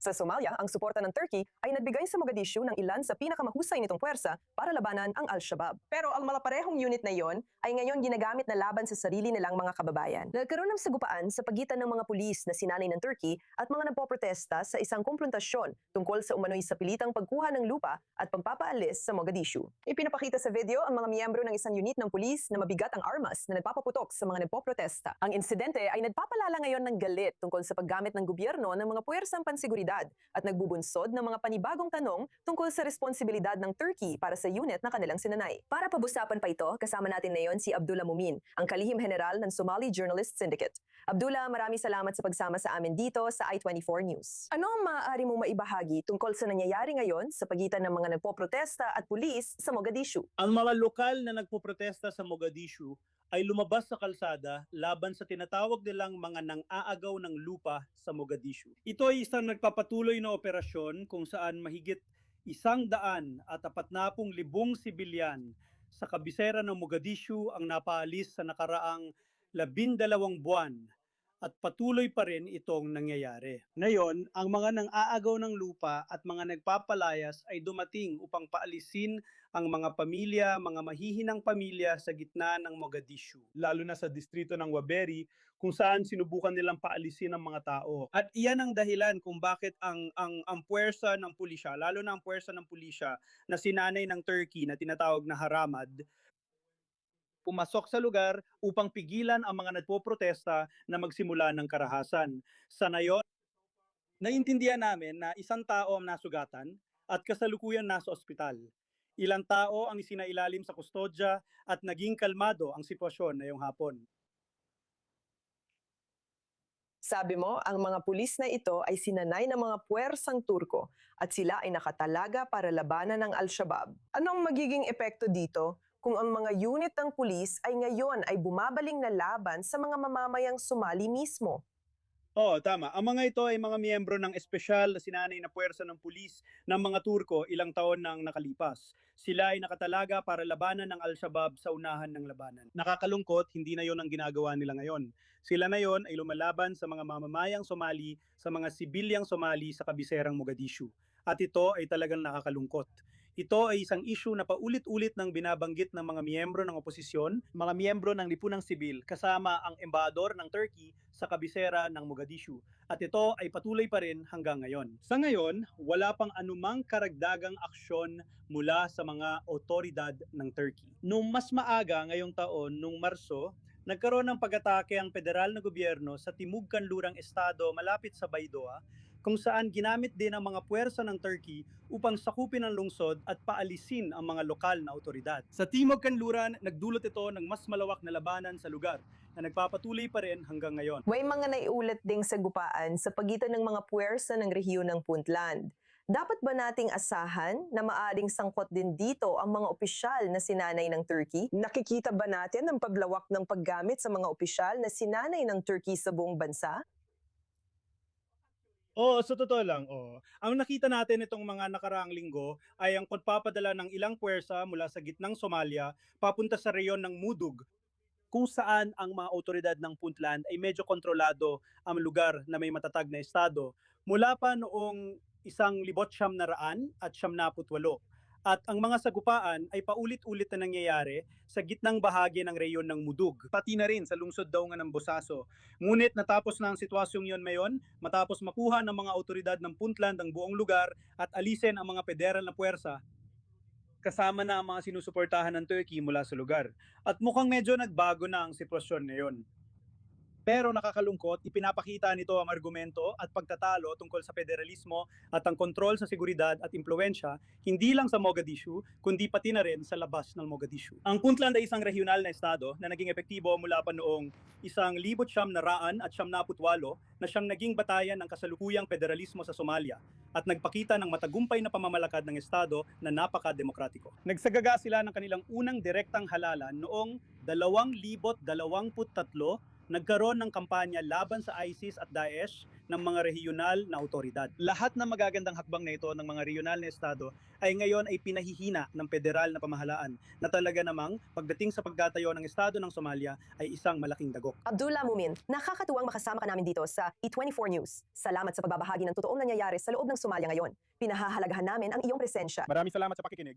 Sa Somalia, ang suporta ng Turkey ay nagbigay sa Mogadishu ng ilan sa pinakamahusay nitong puwersa para labanan ang Al-Shabaab. Pero ang malaparehong unit na iyon ay ngayon ginagamit na laban sa sarili nilang mga kababayan. Nagkaroon ng sagupaan sa pagitan ng mga pulis na sinanay ng Turkey at mga nagpoprotesta sa isang kumprontasyon tungkol sa umano'y sa pilitang pagkuha ng lupa at pagpapaalis sa Mogadishu. Ipinapakita sa video ang mga miyembro ng isang unit ng pulis na mabigat ang armas na nagpapaputok sa mga nagpoprotesta. Ang insidente ay nagpapalala ngayon ng galit tungkol sa paggamit ng gobyerno ng mga puwersang panseguridad at nagbubunsod ng mga panibagong tanong tungkol sa responsibilidad ng Turkey para sa unit na kanilang sinanay. Para pag-usapan pa ito, kasama natin ngayon si Abdullah Mumin, ang kalihim general ng Somali Journalist Syndicate. Abdullah, maraming salamat sa pagsama sa amin dito sa I24 News. Ano ang maaari mong maibahagi tungkol sa nangyayari ngayon sa pagitan ng mga nagpoprotesta at pulis sa Mogadishu? Ang mga lokal na nagpoprotesta sa Mogadishu ay lumabas sa kalsada laban sa tinatawag nilang mga nang-aagaw ng lupa sa Mogadishu. Ito ay isang nagpapatuloy na operasyon kung saan mahigit 140,000 sibilyan sa kabisera ng Mogadishu ang napaalis sa nakaraang 12 buwan at patuloy pa rin itong nangyayari. Ngayon, ang mga nang-aagaw ng lupa at mga nagpapalayas ay dumating upang paalisin ang mga pamilya, mga mahihinang pamilya sa gitna ng Mogadishu, lalo na sa distrito ng Waberi kung saan sinubukan nilang paalisin ang mga tao. At iyan ang dahilan kung bakit ang puwersa ng pulisya, lalo na ang puwersa ng pulisya na sinanay ng Turkey na tinatawag na Haramad, pumasok sa lugar upang pigilan ang mga nagpoprotesta na magsimula ng karahasan. Sa ngayon, naiintindihan namin na isang tao ang nasugatan at kasalukuyan nasa ospital. Ilang tao ang isinailalim sa kustodya at naging kalmado ang sitwasyon ngayong hapon. Sabi mo, ang mga pulis na ito ay sinanay ng mga puwersang Turko at sila ay nakatalaga para labanan ng Al-Shabaab. Anong magiging epekto dito kung ang mga unit ng pulis ay ngayon ay bumabaling na laban sa mga mamamayang Somali mismo? Oo, tama. Ang mga ito ay mga miyembro ng espesyal na sinanay na puwersa ng pulis ng mga Turko ilang taon nang nakalipas. Sila ay nakatalaga para labanan ng Al-Shabaab sa unahan ng labanan. Nakakalungkot, hindi na yon ang ginagawa nila ngayon. Sila na yon ay lumalaban sa mga mamamayang Somali, sa mga sibilyang Somali sa kabiserang Mogadishu. At ito ay talagang nakakalungkot. Ito ay isang issue na paulit-ulit nang binabanggit ng mga miyembro ng oposisyon, mga miyembro ng lipunang sibil, kasama ang embahador ng Turkey sa kabisera ng Mogadishu. At ito ay patuloy pa rin hanggang ngayon. Sa ngayon, wala pang anumang karagdagang aksyon mula sa mga otoridad ng Turkey. Nung mas maaga ngayong taon, nung Marso, nagkaroon ng pag-atake ang federal na gobyerno sa Timog Kanlurang Estado malapit sa Baidoa, kung saan ginamit din ang mga puwersa ng Turkey upang sakupin ang lungsod at paalisin ang mga lokal na otoridad. Sa Timog Kanluran, nagdulot ito ng mas malawak na labanan sa lugar na nagpapatuloy pa rin hanggang ngayon. May mga naiulat ding sagupaan sa pagitan ng mga puwersa ng rehiyon ng Puntland. Dapat ba nating asahan na maaaring sangkot din dito ang mga opisyal na sinanay ng Turkey? Nakikita ba natin ang paglawak ng paggamit sa mga opisyal na sinanay ng Turkey sa buong bansa? Oo, sa totoo lang, oo. Ang nakita natin itong mga nakaraang linggo ay ang pagpapadala ng ilang puwersa mula sa gitnang Somalia papunta sa reyon ng Mudug, kung saan ang mga otoridad ng Puntland ay medyo kontrolado ang lugar na may matatag na estado mula pa noong 1978 at 1978. At ang mga sagupaan ay paulit-ulit na nangyayari sa gitnang bahagi ng reyon ng Mudug, pati na rin sa lungsod daw nga ng Bosaso. Ngunit natapos na ang sitwasyong yon ngayon, matapos makuha ng mga otoridad ng Puntland ang buong lugar at alisin ang mga federal na puwersa, kasama na ang mga sinusuportahan ng Turkey mula sa lugar. At mukhang medyo nagbago na ang sitwasyon ngayon. Pero nakakalungkot, ipinapakita nito ang argumento at pagtatalo tungkol sa federalismo at ang kontrol sa seguridad at impluensya hindi lang sa Mogadishu, kundi pati na rin sa labas ng Mogadishu. Ang Puntland ay isang regional na estado na naging epektibo mula pa noong 1978 na siyang naging batayan ng kasalukuyang federalismo sa Somalia at nagpakita ng matagumpay na pamamalakad ng estado na napaka-demokratiko. Nagsagaga sila ng kanilang unang direktang halalan noong 2023. Nagkaroon ng kampanya laban sa ISIS at Daesh ng mga regional na otoridad. Lahat ng magagandang hakbang na ito ng mga regional na estado ay ngayon ay pinahihina ng federal na pamahalaan na talaga namang pagdating sa pagtatayo ng estado ng Somalia ay isang malaking dagok. Abdullah Mumin, nakakatuwang makasama ka namin dito sa E24 News. Salamat sa pagbabahagi ng totoong nangyayari sa loob ng Somalia ngayon. Pinahahalagahan namin ang iyong presensya. Maraming salamat sa pakikinig.